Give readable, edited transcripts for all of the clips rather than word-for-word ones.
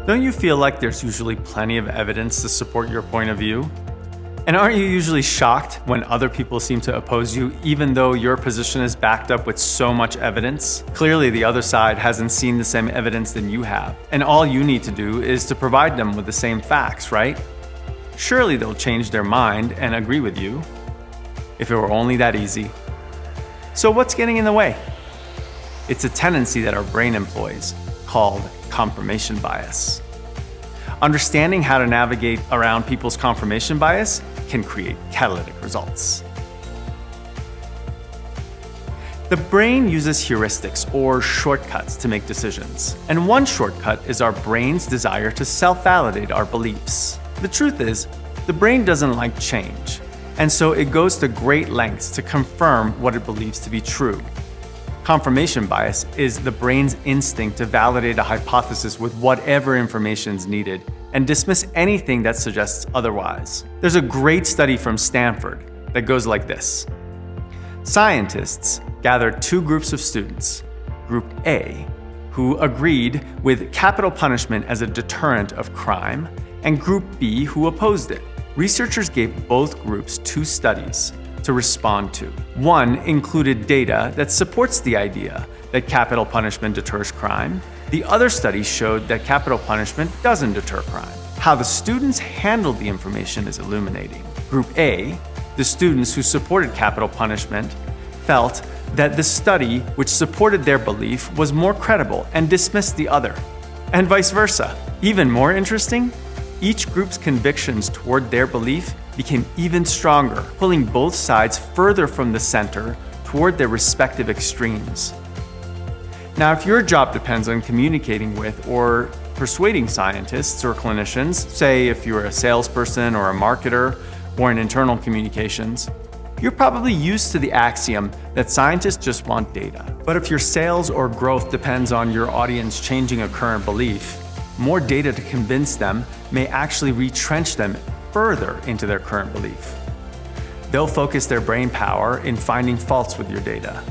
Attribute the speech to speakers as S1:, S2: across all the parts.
S1: Don't you feel like there's usually plenty of evidence to support your point of view? And aren't you usually shocked when other people seem to oppose you, even though your position is backed up with so much evidence? Clearly, the other side hasn't seen the same evidence than you have, and all you need to do is to provide them with the same facts, right? Surely they'll change their mind and agree with you. If it were only that easy. So what's getting in the way? It's a tendency that our brain employs called confirmation bias. Understanding how to navigate around people's confirmation bias can create catalytic results. The brain uses heuristics or shortcuts to make decisions. And one shortcut is our brain's desire to self-validate our beliefs. The truth is, the brain doesn't like change, and so it goes to great lengths to confirm what it believes to be true. Confirmation bias is the brain's instinct to validate a hypothesis with whatever information is needed and dismiss anything that suggests otherwise. There's a great study from Stanford that goes like this. Scientists gathered two groups of students. Group A, who agreed with capital punishment as a deterrent of crime, and Group B, who opposed it. Researchers gave both groups two studies to respond to. One included data that supports the idea that capital punishment deters crime. The other study showed that capital punishment doesn't deter crime. How the students handled the information is illuminating. Group A, the students who supported capital punishment, felt that the study which supported their belief was more credible and dismissed the other, and vice versa. Even more interesting, each group's convictions toward their belief became even stronger, pulling both sides further from the center toward their respective extremes. Now, if your job depends on communicating with or persuading scientists or clinicians, say if you're a salesperson or a marketer or in internal communications, you're probably used to the axiom that scientists just want data. But if your sales or growth depends on your audience changing a current belief, more data to convince them may actually retrench them further into their current belief. They'll focus their brain power in finding faults with your data.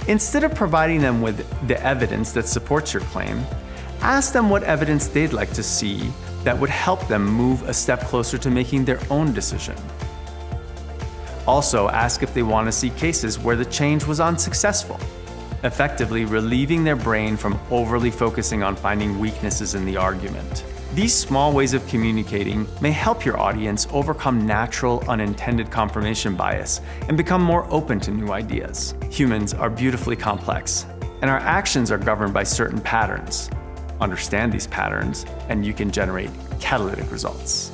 S1: Instead of providing them with the evidence that supports your claim, ask them what evidence they'd like to see that would help them move a step closer to making their own decision. Also, ask if they want to see cases where the change was unsuccessful, effectively relieving their brain from overly focusing on finding weaknesses in the argument. These small ways of communicating may help your audience overcome natural, unintended confirmation bias and become more open to new ideas. Humans are beautifully complex, and our actions are governed by certain patterns. Understand these patterns, and you can generate catalytic results.